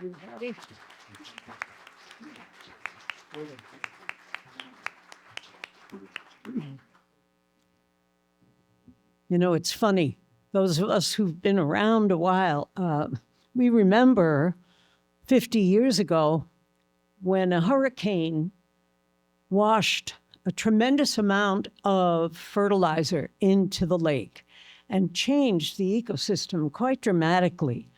everybody. You know, it's funny. Those of us who've been around a while, we remember 50 years ago when a hurricane washed a tremendous amount of fertilizer into the lake and changed the ecosystem quite dramatically.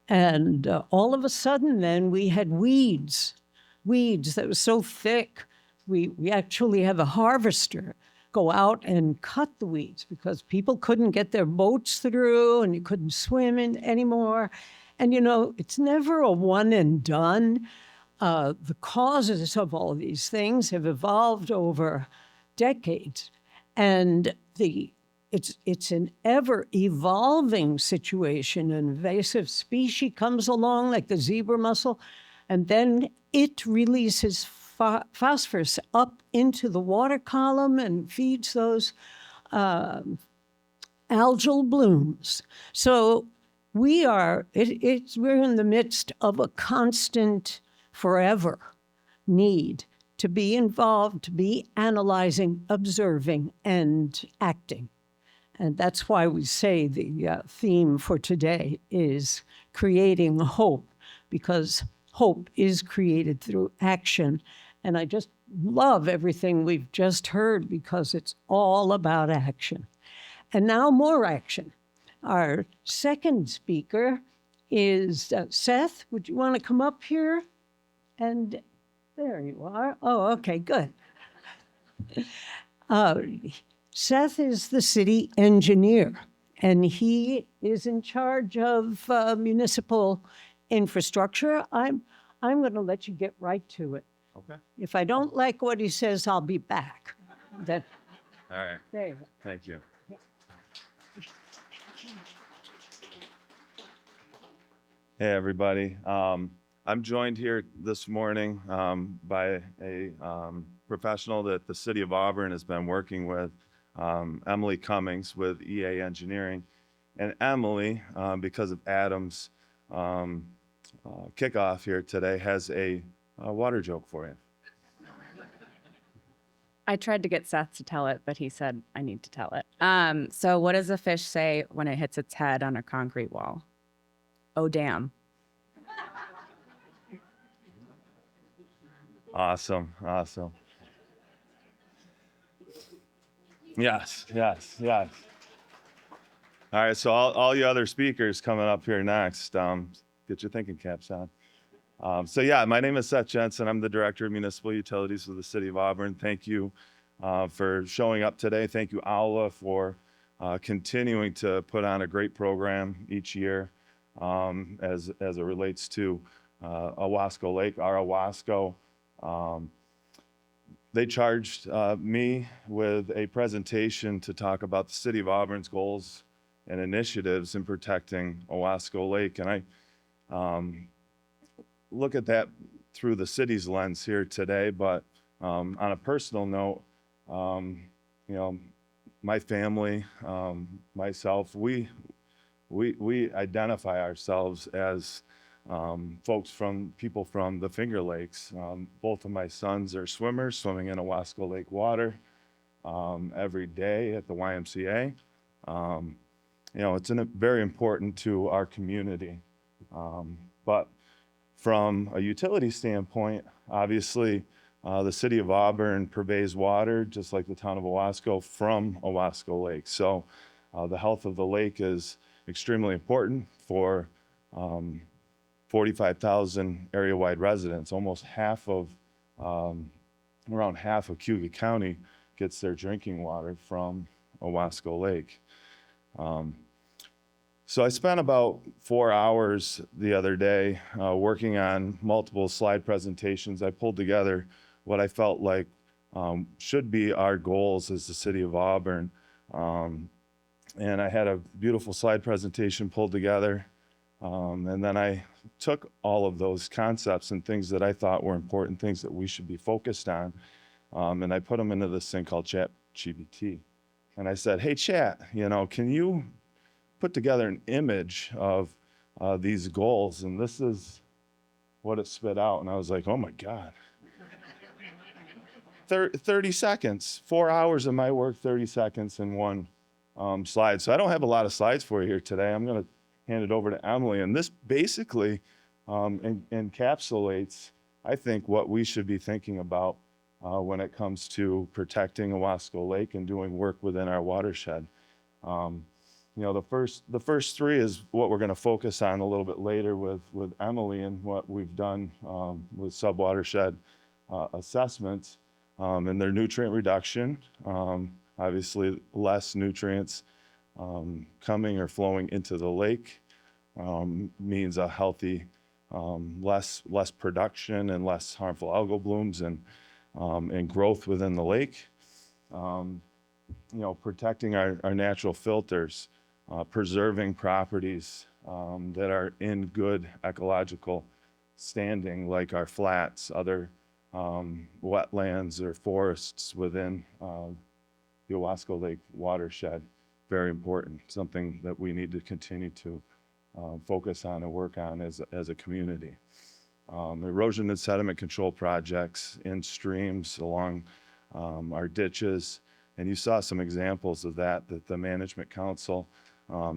And all of a sudden then we had weeds that were so thick, we actually have a harvester go out and cut the weeds because people couldn't get their boats through and you couldn't swim in anymore. And you know, it's never a one and done. The causes of all of these things have evolved over decades. And it's an ever evolving situation. An invasive species comes along like the zebra mussel, and then it releases phosphorus up into the water column and feeds those algal blooms. So we're in the midst of a constant, forever need to be involved, to be analyzing, observing, and acting. And that's why we say the theme for today is creating hope, because hope is created through action. And I just love everything we've just heard because it's all about action. And now more action. Our second speaker is Seth. Would you want to come up here? And there you are. Oh, okay, good. Seth is the city engineer, and he is in charge of municipal infrastructure. I'm going to let you get right to it. Okay. If I don't like what he says, I'll be back. Then, All right. there you go. Thank you. Hey, everybody. I'm joined here this morning by a professional that the City of Auburn has been working with, Emily Cummings with EA Engineering. And Emily, because of Adam's kickoff here today, has a water joke for you. I tried to get Seth to tell it, but he said I need to tell it. So what does a fish say when it hits its head on a concrete wall? Oh, damn. Awesome. Yes. All right, so all you other speakers coming up here next, get your thinking caps on. So yeah, my name is Seth Jensen. I'm the Director of Municipal Utilities of the City of Auburn. Thank you for showing up today. Thank you, Aula, for continuing to put on a great program each year as it relates to Owasco Lake, our Owasco. They charged me with a presentation to talk about the City of Auburn's goals and initiatives in protecting Owasco Lake. And I look at that through the city's lens here today, but on a personal note, you know, my family, myself, we identify ourselves as people from the Finger Lakes. Both of my sons are swimmers, swimming in Owasco Lake water every day at the YMCA. You know, it's very important to our community. But from a utility standpoint, obviously, the City of Auburn purveys water, just like the town of Owasco, from Owasco Lake. So the health of the lake is extremely important for 45,000 area-wide residents. Almost around half of Cuba County gets their drinking water from Owasco Lake. So I spent about 4 hours the other day working on multiple slide presentations. I pulled together what I felt like should be our goals as the City of Auburn. And I had a beautiful slide presentation pulled together. And then I took all of those concepts and things that I thought were important, things that we should be focused on, and I put them into this thing called ChatGPT. And I said, hey, Chat, you know, can you put together an image of these goals? And this is what it spit out. And I was like, oh my God. 30 seconds, 4 hours of my work, 30 seconds in one slide. So I don't have a lot of slides for you here today. I'm going to hand it over to Emily. And this basically encapsulates, I think, what we should be thinking about when it comes to protecting Owasco Lake and doing work within our watershed. The first three is what we're going to focus on a little bit later with Emily and what we've done with sub-watershed assessments and their nutrient reduction. Obviously, less nutrients coming or flowing into the lake means a healthy, less production and less harmful algal blooms and growth within the lake. Protecting our natural filters, preserving properties that are in good ecological standing, like our flats, other wetlands or forests within the Owasco Lake watershed. Very important, something that we need to continue to focus on and work on as a community. Erosion and sediment control projects in streams along our ditches. And you saw some examples of that the Management Council,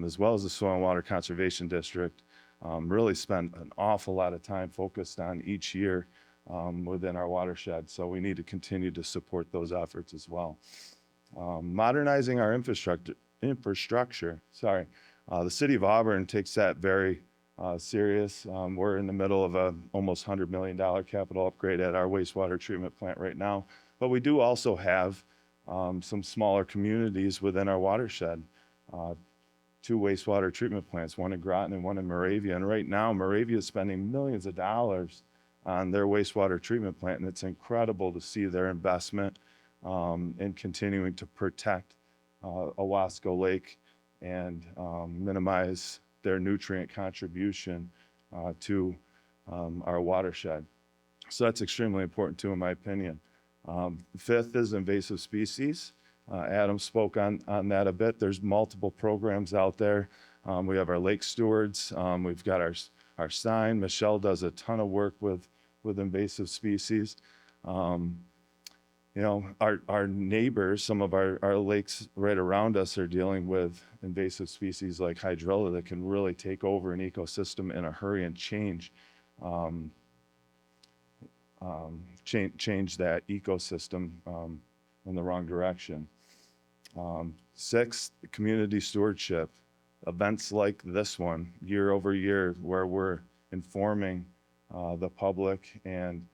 as well as the Soil and Water Conservation District, really spent an awful lot of time focused on each year within our watershed. So we need to continue to support those efforts as well. Modernizing our infrastructure. The City of Auburn takes that very serious. We're in the middle of a almost $100 million capital upgrade at our wastewater treatment plant right now. But we do also have some smaller communities within our watershed. 2 wastewater treatment plants, one in Groton and one in Moravia. And right now, Moravia is spending millions of dollars on their wastewater treatment plant. And it's incredible to see their investment in continuing to protect Owasco Lake and minimize their nutrient contribution to our watershed. So that's extremely important too, in my opinion. Fifth is invasive species. Adam spoke on that a bit. There's multiple programs out there. We have our lake stewards. We've got our sign. Michelle does a ton of work with invasive species. Our neighbors, some of our lakes right around us are dealing with invasive species like hydrilla that can really take over an ecosystem in a hurry and change that ecosystem in the wrong direction. Sixth, community stewardship. Events like this one, year over year, where we're informing the public and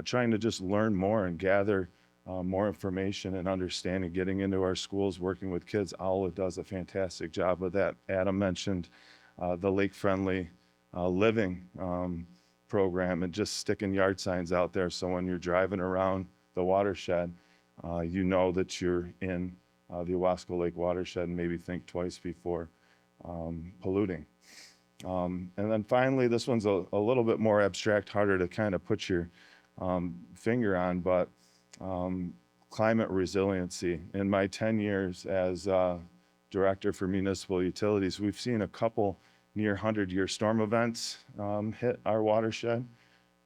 trying to just learn more and gather more information and understanding, getting into our schools, working with kids. Owla does a fantastic job with that. Adam mentioned the lake-friendly living program and just sticking yard signs out there so when you're driving around the watershed, you know that you're in the Owasco Lake watershed and maybe think twice before polluting. And then finally, this one's a little bit more abstract, harder to kind of put your finger on, but climate resiliency. In my 10 years as Director for Municipal Utilities, we've seen a couple near 100-year storm events hit our watershed.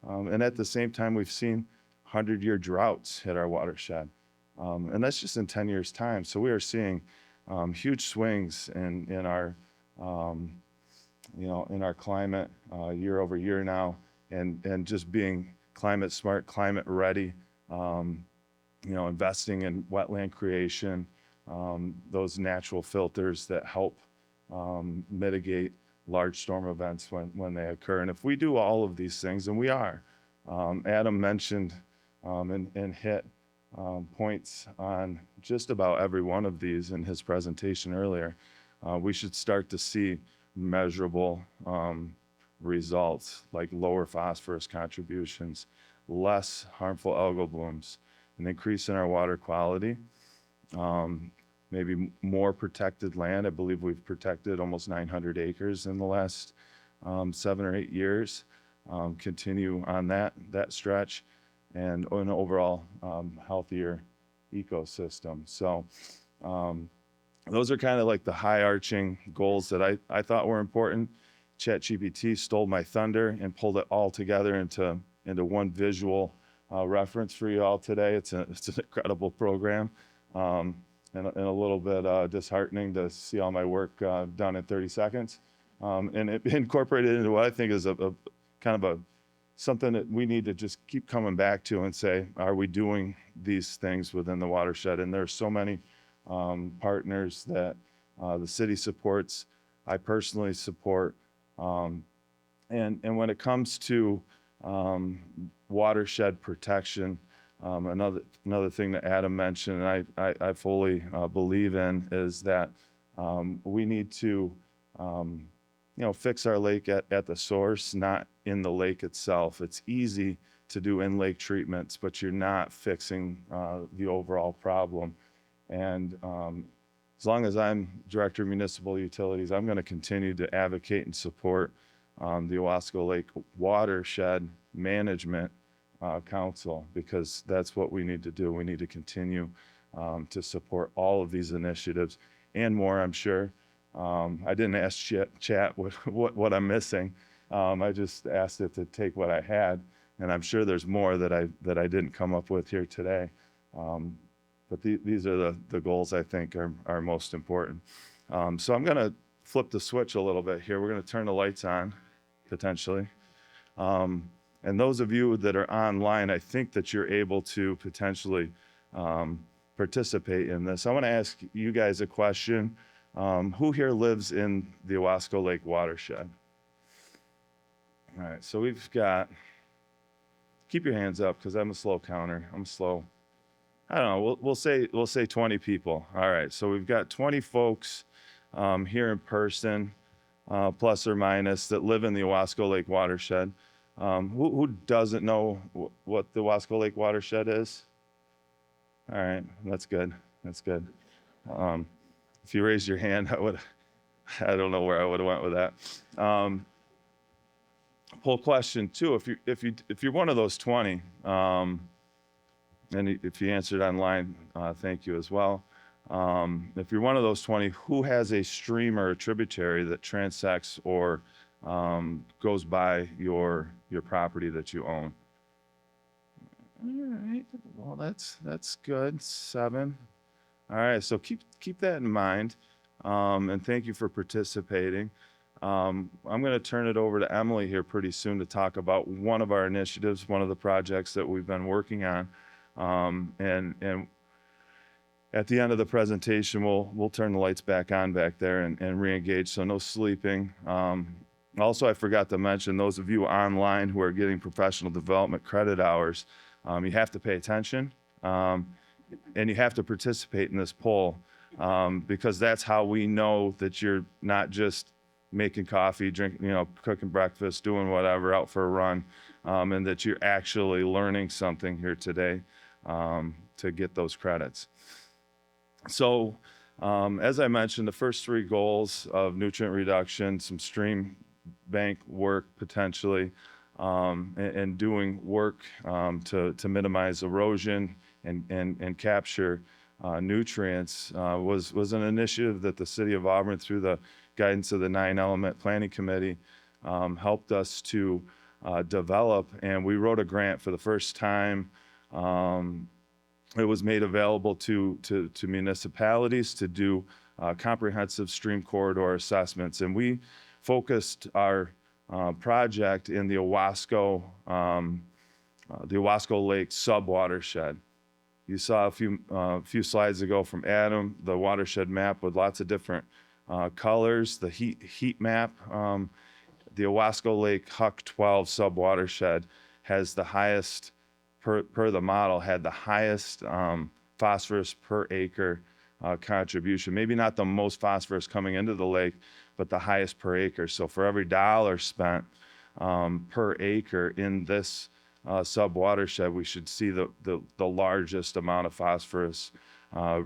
And at the same time, we've seen 100-year droughts hit our watershed. And that's just in 10 years' time. So we are seeing huge swings in our climate year over year now, and just being climate smart, climate ready, investing in wetland creation, those natural filters that help mitigate large storm events when they occur. And if we do all of these things, and we are, Adam mentioned and hit points on just about every one of these in his presentation earlier, we should start to see measurable results like lower phosphorus contributions, less harmful algal blooms, an increase in our water quality, maybe more protected land. I believe we've protected almost 900 acres in the last 7 or 8 years. Continue on that stretch, and an overall healthier ecosystem. So those are kind of like the high arching goals that I thought were important. ChatGPT stole my thunder and pulled it all together into one visual reference for you all today. It's an incredible program, and a little bit disheartening to see all my work done in 30 seconds. And it incorporated into what I think is a kind of something that we need to just keep coming back to and say, are we doing these things within the watershed? And there's so many partners that the city supports, I personally support. And when it comes to watershed protection, another thing that Adam mentioned, and I fully believe in, is that we need to fix our lake at the source, not in the lake itself. It's easy to do in-lake treatments, but you're not fixing the overall problem. And as long as I'm Director of Municipal Utilities, I'm going to continue to advocate and support the Owasco Lake Watershed Management Council, because that's what we need to do. We need to continue to support all of these initiatives and more, I'm sure. I didn't ask chat what I'm missing. I just asked it to take what I had, and I'm sure there's more that I didn't come up with here today. But these are the goals I think are most important. So I'm going to flip the switch a little bit here. We're going to turn the lights on, potentially. And those of you that are online, I think that you're able to potentially participate in this. I want to ask you guys a question. Who here lives in the Owasco Lake watershed? All right, so we've got, keep your hands up because I'm a slow counter. I'm slow. I don't know, we'll say 20 people. All right, so we've got 20 folks here in person, plus or minus, that live in the Owasco Lake watershed. Who doesn't know what the Owasco Lake watershed is? All right, that's good. That's good. If you raised your hand, I don't know where I would have went with that. Poll question two: if you're one of those 20, and if you answered online, thank you as well. If you're one of those 20, who has a stream or a tributary that transects or goes by your property that you own? All right. Well, that's good. 7. All right. So keep that in mind, and thank you for participating. I'm going to turn it over to Emily here pretty soon to talk about one of our initiatives, one of the projects that we've been working on, and at the end of the presentation, we'll turn the lights back on back there and re-engage. So no sleeping. Also, I forgot to mention, those of you online who are getting professional development credit hours, you have to pay attention, and you have to participate in this poll, because that's how we know that you're not just making coffee, drinking, cooking breakfast, doing whatever, out for a run, and that you're actually learning something here today to get those credits. So, as I mentioned, the first 3 goals of nutrient reduction, some stream bank work potentially, and doing work to minimize erosion and capture nutrients was an initiative that the City of Auburn, through the guidance of the 9-element planning committee, helped us to develop. And we wrote a grant for the first time. It was made available to municipalities to do comprehensive stream corridor assessments. And we focused our project in the Owasco Lake sub-watershed. You saw a few slides ago from Adam, the watershed map with lots of different colors, the heat map. The Owasco Lake Huck 12 sub-watershed has the highest, per the model, had the highest phosphorus per acre contribution. Maybe not the most phosphorus coming into the lake, but the highest per acre. So for every dollar spent per acre in this sub-watershed, we should see the largest amount of phosphorus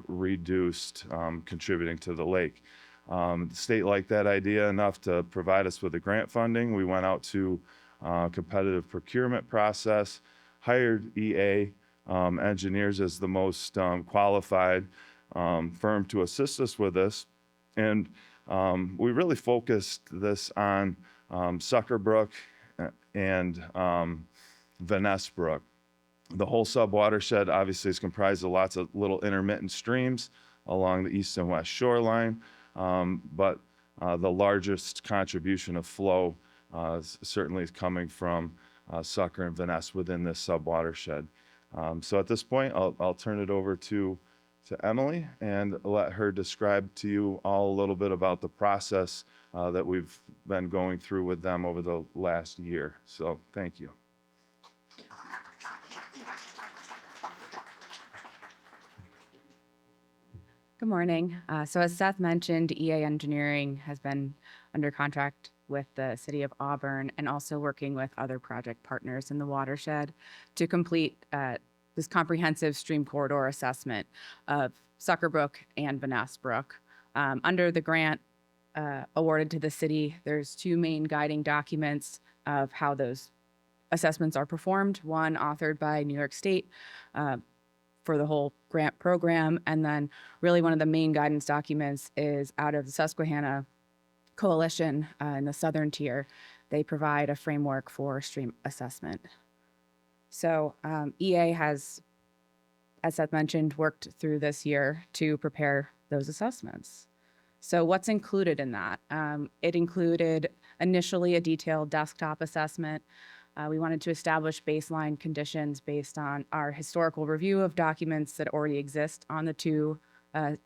reduced, contributing to the lake. The state liked that idea enough to provide us with the grant funding. We went out to competitive procurement process, hired EA engineers as the most qualified firm to assist us with this. And we really focused this on Sucker Brook, and Vaness Brook. The whole sub-watershed obviously is comprised of lots of little intermittent streams along the east and west shoreline, but the largest contribution of flow certainly is coming from Sucker and Vaness within this sub-watershed. So at this point, I'll turn it over to Emily and let her describe to you all a little bit about the process that we've been going through with them over the last year. So thank you. Good morning. So as Seth mentioned, EA Engineering has been under contract with the City of Auburn and also working with other project partners in the watershed to complete this comprehensive stream corridor assessment of Sucker Brook and Vaness Brook. Under the grant awarded to the city, there's two main guiding documents of how those assessments are performed. One authored by New York State for the whole grant program. And then really one of the main guidance documents is out of the Susquehanna Coalition in the southern tier. They provide a framework for stream assessment. So EA has, as Seth mentioned, worked through this year to prepare those assessments. So what's included in that? It included initially a detailed desktop assessment. We wanted to establish baseline conditions based on our historical review of documents that already exist on the two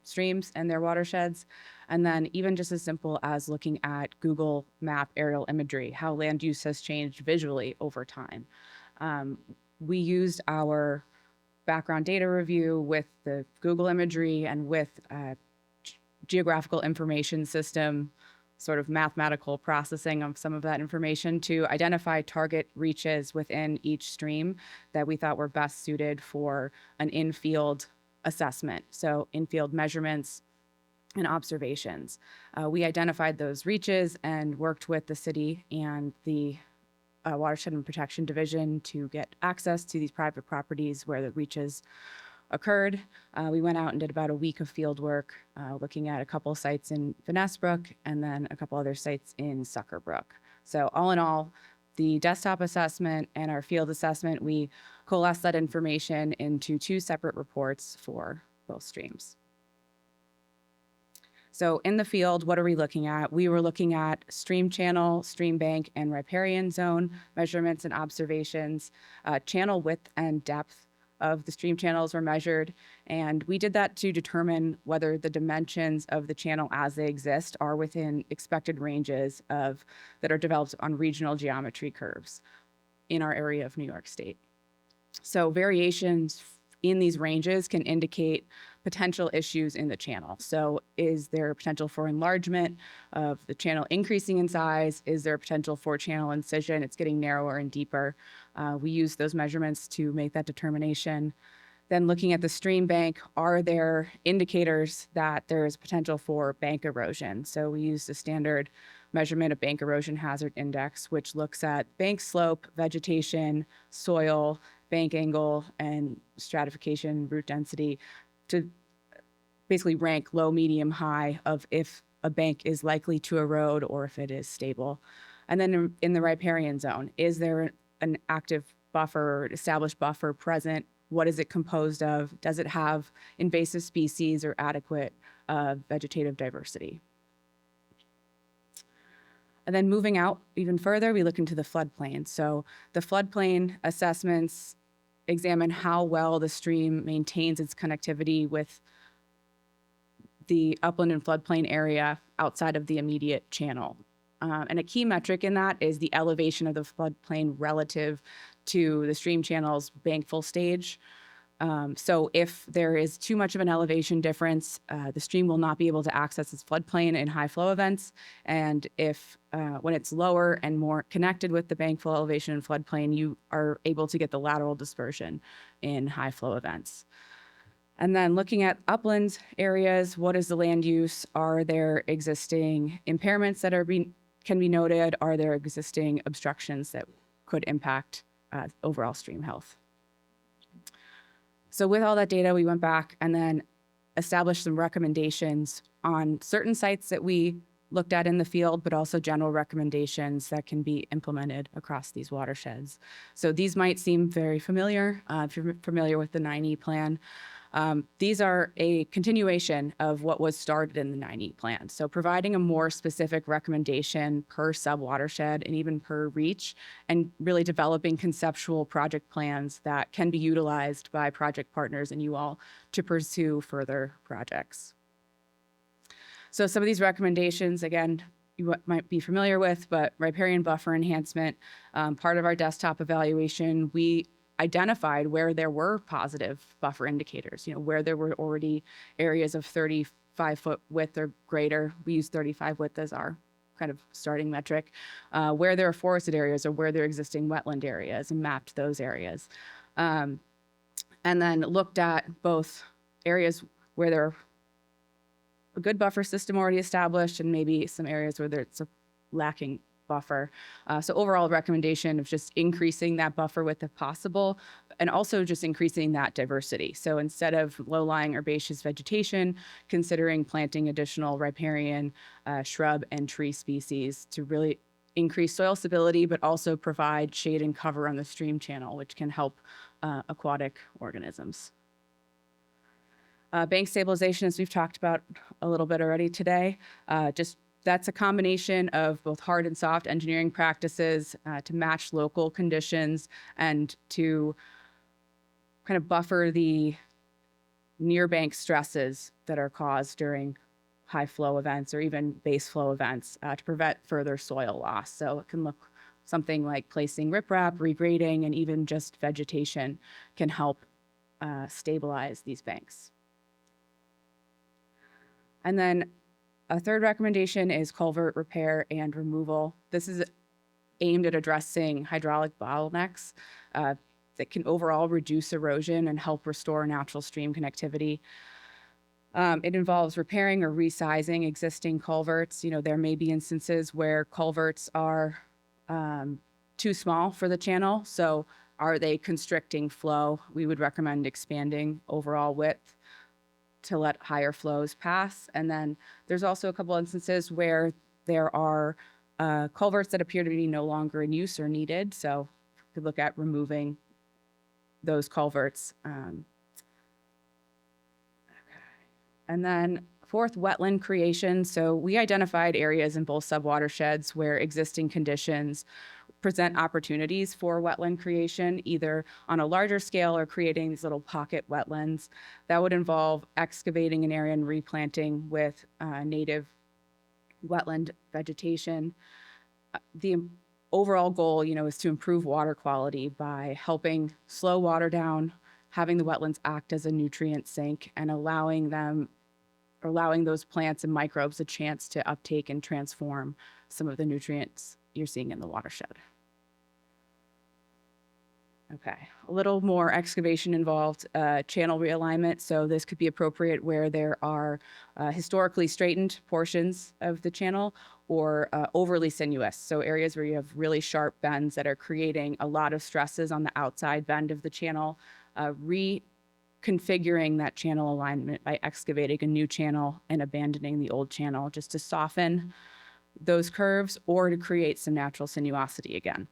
streams and their watersheds. And then even just as simple as looking at Google Map aerial imagery, how land use has changed visually over time. We used our background data review with the Google imagery and with geographical information system sort of mathematical processing of some of that information to identify target reaches within each stream that we thought were best suited for an in-field assessment. So in-field measurements and observations. We identified those reaches and worked with the city and the Watershed and Protection Division to get access to these private properties where the reaches occurred. We went out and did about a week of field work, looking at a couple sites in Vaness Brook and then a couple other sites in Sucker Brook. So all in all, the desktop assessment and our field assessment, we coalesced that information into two separate reports for both streams. So in the field, what are we looking at? We were looking at stream channel, stream bank, and riparian zone measurements and observations, channel width and depth of the stream channels were measured, and we did that to determine whether the dimensions of the channel as they exist are within expected ranges that are developed on regional geometry curves in our area of New York State. So variations in these ranges can indicate potential issues in the channel. So is there potential for enlargement of the channel increasing in size? Is there potential for channel incision? It's getting narrower and deeper. We use those measurements to make that determination. Then looking at the stream bank, are there indicators that there is potential for bank erosion? So we use the standard measurement of bank erosion hazard index, which looks at bank slope, vegetation, soil, bank angle, and stratification, root density to basically rank low, medium, high of if a bank is likely to erode or if it is stable. And then in the riparian zone, is there an active buffer, established buffer present? What is it composed of? Does it have invasive species or adequate vegetative diversity? And then moving out even further, we look into the floodplain. So the floodplain assessments examine how well the stream maintains its connectivity with the upland and floodplain area outside of the immediate channel. And a key metric in that is the elevation of the floodplain relative to the stream channel's bank full stage. So if there is too much of an elevation difference, the stream will not be able to access its floodplain in high flow events. And if when it's lower and more connected with the bank full elevation and floodplain, you are able to get the lateral dispersion in high flow events. And then looking at upland areas, what is the land use? Are there existing impairments that can be noted? Are there existing obstructions that could impact overall stream health? So with all that data, we went back and then established some recommendations on certain sites that we looked at in the field, but also general recommendations that can be implemented across these watersheds. So these might seem very familiar if you're familiar with the 9E plan. These are a continuation of what was started in the 9E plan. So providing a more specific recommendation per sub-watershed and even per reach, and really developing conceptual project plans that can be utilized by project partners and you all to pursue further projects. So some of these recommendations, again, you might be familiar with, but riparian buffer enhancement, part of our desktop evaluation, we identified where there were positive buffer indicators, where there were already areas of 35-foot width or greater. We use 35 width as our kind of starting metric, where there are forested areas or where there are existing wetland areas, and mapped those areas. And then looked at both areas where there are a good buffer system already established and maybe some areas where there's a lacking buffer. So overall recommendation of just increasing that buffer width if possible, and also just increasing that diversity. So instead of low-lying herbaceous vegetation, considering planting additional riparian, shrub, and tree species to really increase soil stability, but also provide shade and cover on the stream channel, which can help aquatic organisms. Bank stabilization, as we've talked about a little bit already today, that's a combination of both hard and soft engineering practices to match local conditions and to kind of buffer the near bank stresses that are caused during high flow events or even base flow events to prevent further soil loss. So it can look something like placing riprap, regrading, and even just vegetation can help stabilize these banks. And then a third recommendation is culvert repair and removal. This is aimed at addressing hydraulic bottlenecks that can overall reduce erosion and help restore natural stream connectivity. It involves repairing or resizing existing culverts. There may be instances where culverts are too small for the channel. So are they constricting flow? We would recommend expanding overall width to let higher flows pass. And then there's also a couple instances where there are culverts that appear to be no longer in use or needed. So we could look at removing those culverts. And then fourth, wetland creation. So we identified areas in both subwatersheds where existing conditions present opportunities for wetland creation, either on a larger scale or creating these little pocket wetlands. That would involve excavating an area and replanting with native wetland vegetation. The overall goal, is to improve water quality by helping slow water down, having the wetlands act as a nutrient sink, and allowing those plants and microbes a chance to uptake and transform some of the nutrients you're seeing in the watershed. Okay, a little more excavation involved, channel realignment. So this could be appropriate where there are historically straightened portions of the channel or overly sinuous. So areas where you have really sharp bends that are creating a lot of stresses on the outside bend of the channel, reconfiguring that channel alignment by excavating a new channel and abandoning the old channel just to soften those curves or to create some natural sinuosity again.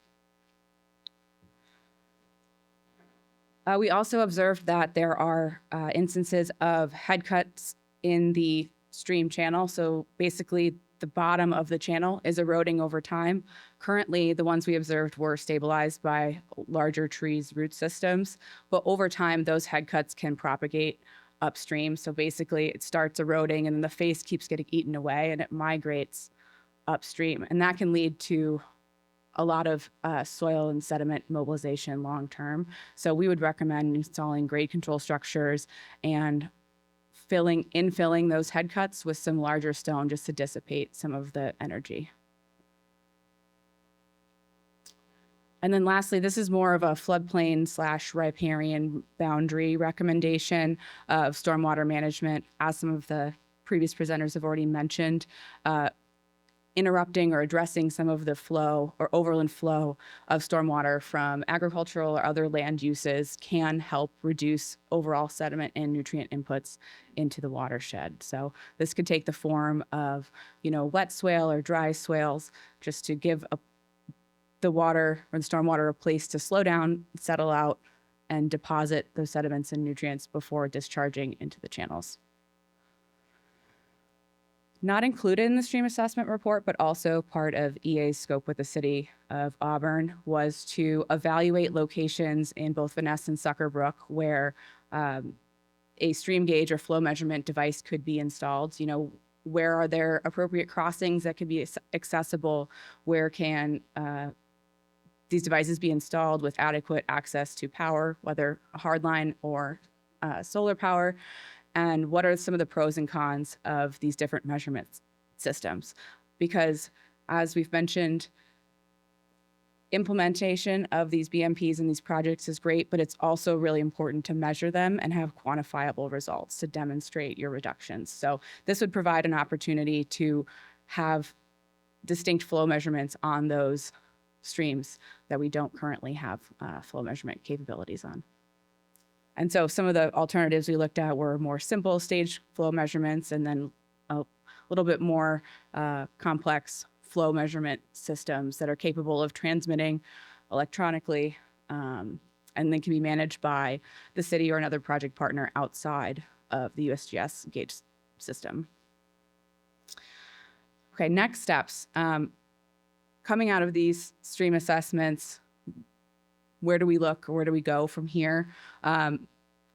We also observed that there are instances of head cuts in the stream channel. So basically the bottom of the channel is eroding over time. Currently, the ones we observed were stabilized by larger trees' root systems, but over time, those head cuts can propagate upstream. So basically it starts eroding and then the face keeps getting eaten away and it migrates upstream. And that can lead to a lot of soil and sediment mobilization long term. So we would recommend installing grade control structures and infilling those head cuts with some larger stone just to dissipate some of the energy. And then lastly, this is more of a floodplain / riparian boundary recommendation of stormwater management. As some of the previous presenters have already mentioned, interrupting or addressing some of the flow or overland flow of stormwater from agricultural or other land uses can help reduce overall sediment and nutrient inputs into the watershed. So this could take the form of, wet swale or dry swales, just to give the water or the stormwater a place to slow down, settle out, and deposit those sediments and nutrients before discharging into the channels. Not included in the stream assessment report, but also part of EA's scope with the City of Auburn, was to evaluate locations in both Van Ness and Sucker Brook where a stream gauge or flow measurement device could be installed. Where are there appropriate crossings that could be accessible? Where can these devices be installed with adequate access to power, whether hardline or solar power? And what are some of the pros and cons of these different measurement systems? Because as we've mentioned, implementation of these BMPs and these projects is great, but it's also really important to measure them and have quantifiable results to demonstrate your reductions. So this would provide an opportunity to have distinct flow measurements on those streams that we don't currently have flow measurement capabilities on. And so some of the alternatives we looked at were more simple stage flow measurements, and then a little bit more complex flow measurement systems that are capable of transmitting electronically and then can be managed by the city or another project partner outside of the USGS gauge system. Okay, next steps. Coming out of these stream assessments, where do we look or where do we go from here?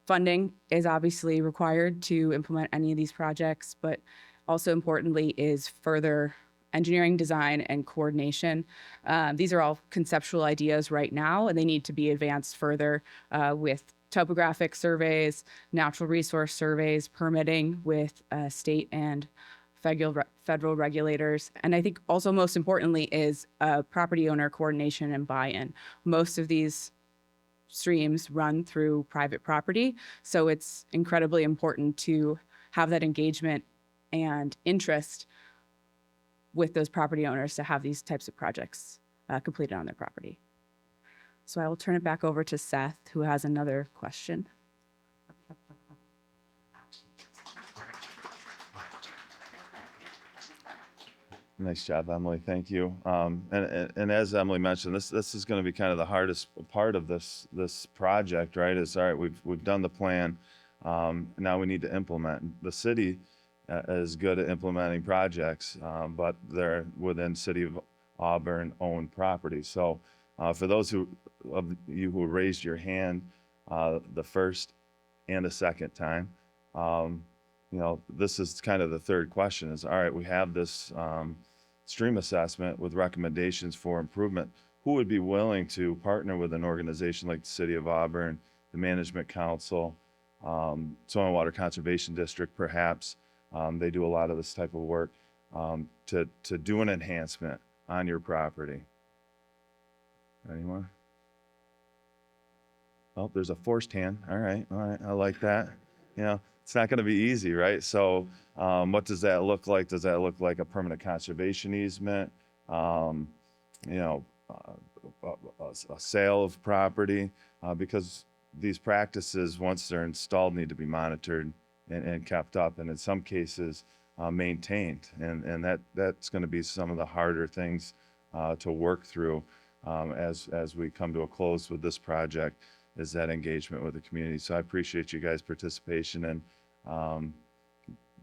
Funding is obviously required to implement any of these projects, but also importantly is further engineering, design, and coordination. These are all conceptual ideas right now, and they need to be advanced further with topographic surveys, natural resource surveys, permitting with state and federal regulators. And I think also most importantly is property owner coordination and buy-in. Most of these streams run through private property, so it's incredibly important to have that engagement and interest with those property owners to have these types of projects completed on their property. So I will turn it back over to Seth, who has another question. Nice job, Emily. Thank you. And as Emily mentioned, this is going to be kind of the hardest part of this project, right? Is all right. We've done the plan. Now we need to implement. The city is good at implementing projects, but they're within City of Auburn owned property. So for those of you who raised your hand the first and the second time, this is kind of the third question is, all right, we have this stream assessment with recommendations for improvement. Who would be willing to partner with an organization like the City of Auburn, the Management Council, Soil and Water Conservation District, perhaps? They do a lot of this type of work to do an enhancement on your property. Anyone? Oh, there's a forced hand. All right, I like that. It's not going to be easy, right? So what does that look like? Does that look like a permanent conservation easement? A sale of property? Because these practices, once they're installed, need to be monitored and kept up, and in some cases maintained. And that's going to be some of the harder things to work through as we come to a close with this project, is that engagement with the community. So I appreciate you guys' participation in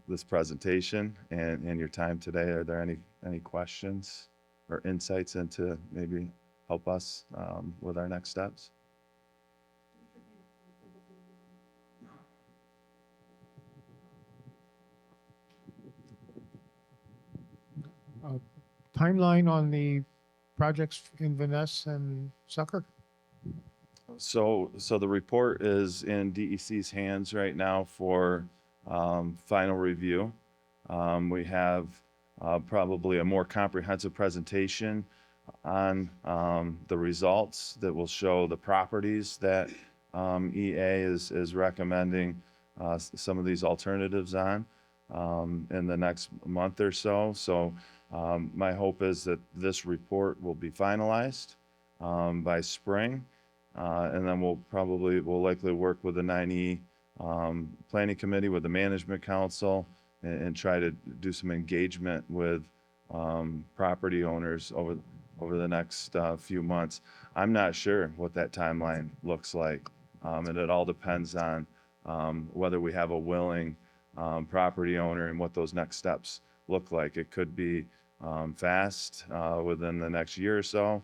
this presentation and your time today. Are there any questions or insights into maybe help us with our next steps? Timeline on the projects in Van Ness and Sucker? So the report is in DEC's hands right now for final review. We have probably a more comprehensive presentation on the results that will show the properties that EA is recommending some of these alternatives on in the next month or so. So My hope is that this report will be finalized by spring, and then we'll likely work with the 9E Planning Committee, with the Management Council, and try to do some engagement with property owners over the next few months. I'm not sure what that timeline looks like, and it all depends on whether we have a willing property owner and what those next steps look like. It could be fast within the next year or so.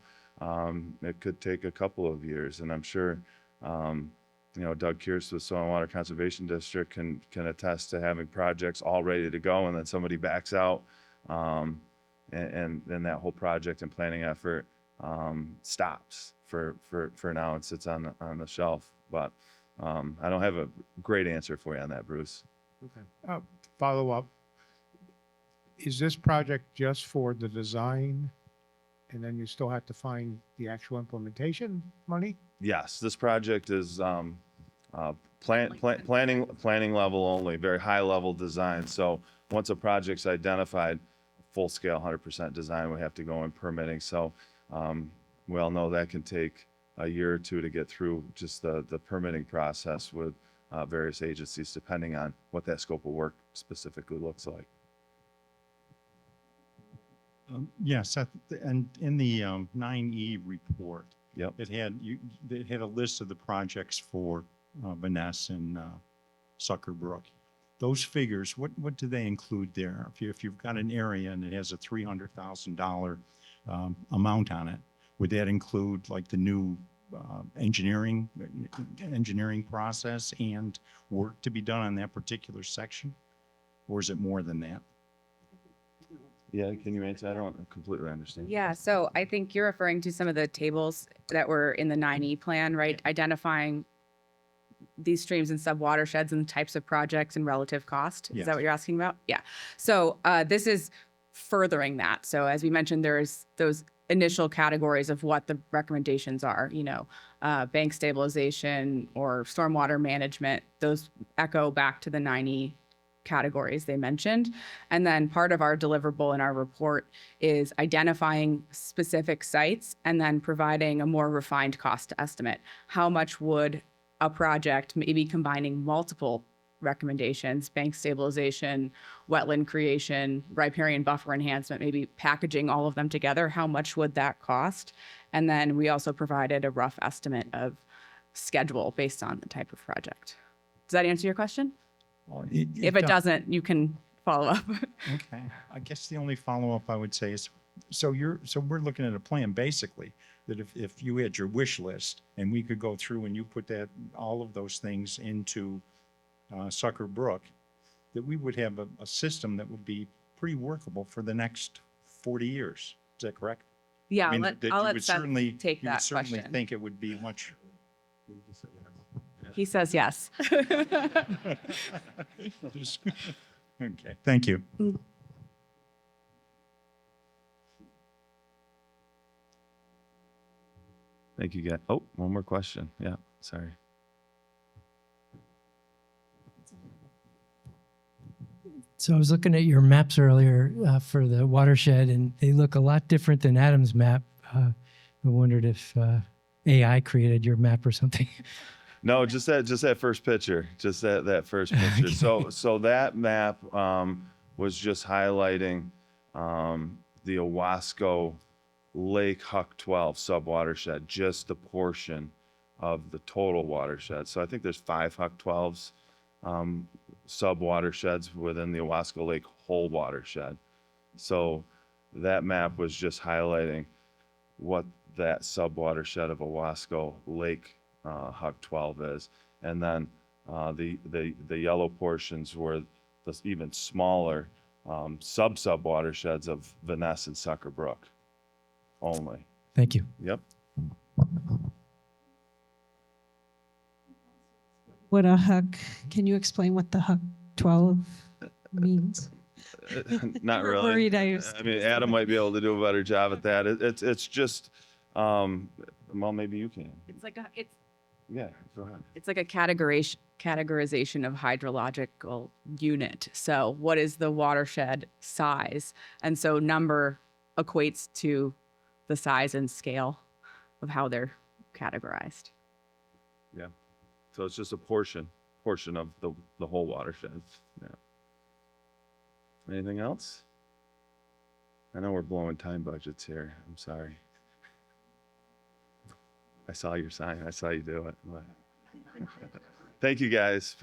It could take a couple of years, and I'm sure Doug Kearse with Soil and Water Conservation District can attest to having projects all ready to go, and then somebody backs out, and then that whole project and planning effort stops for now and sits on the shelf. But I don't have a great answer for you on that, Bruce. Okay. Follow up. Is this project just for the design, and then you still have to find the actual implementation money? Yes, this project is planning level only, very high level design. So once a project's identified, full scale 100% design, we have to go in permitting. So we all know that can take a year or two to get through just the permitting process with various agencies, depending on what that scope of work specifically looks like. Yes, and in the 9E report, Yep. it had a list of the projects for Vanessa and Sucker Brook. Those figures, what do they include there? If you've got an area and it has a $300,000 amount on it, would that include like the new engineering process and work to be done on that particular section, or is it more than that? Yeah, can you answer? I don't completely understand. Yeah, so I think you're referring to some of the tables that were in the 9E plan, right? Identifying these streams and sub-watersheds and the types of projects and relative cost. Is Yes. that what you're asking about? Yeah. So this is furthering that. So as we mentioned, there's those initial categories of what the recommendations are, bank stabilization or stormwater management. Those echo back to the 9E categories they mentioned. And then part of our deliverable in our report is identifying specific sites and then providing a more refined cost estimate. How much would a project, maybe combining multiple recommendations, bank stabilization, wetland creation, riparian buffer enhancement, maybe packaging all of them together, how much would that cost? And then we also provided a rough estimate of schedule based on the type of project. Does that answer your question? Well, If it doesn't, you can follow up. Okay. I guess the only follow-up I would say is, so we're looking at a plan basically that if you had your wish list and we could go through and you put all of those things into Sucker Brook, that we would have a system that would be pretty workable for the next 40 years. Is that correct? Yeah, I mean, I'll that let you would Seth certainly take you would that certainly question. think it would be much. He says yes. Okay, thank you. Thank you, guys. Oh, one more question. Yeah, sorry. So I was looking at your maps earlier for the watershed, and they look a lot different than Adam's map. I wondered if AI created your map or something. No, just that first picture, just that first picture. So that map was just highlighting the Owasco Lake Huck 12 sub-watershed, just a portion of the total watershed. So I think there's 5 Huck 12s sub-watersheds within the Owasco Lake whole watershed. So that map was just highlighting what that sub-watershed of Owasco Lake Huck 12 is. And then the yellow portions were the even smaller sub-watersheds of Vanessa and Sucker Brook only. Thank you. Yep. What a Huck, can you explain what the Huck 12 means? Not We're really. worried I mean, Adam might be able to do a better job at that. It's just, well, maybe you can. It's Yeah, go ahead. It's like a categorization of hydrological unit. So what is the watershed size? And so number equates to the size and scale of how they're categorized. Yeah. So it's just a portion of the whole watershed. Yeah. Anything else? I know we're blowing time budgets here. I'm sorry. I saw your sign. I saw you do it. Thank you guys.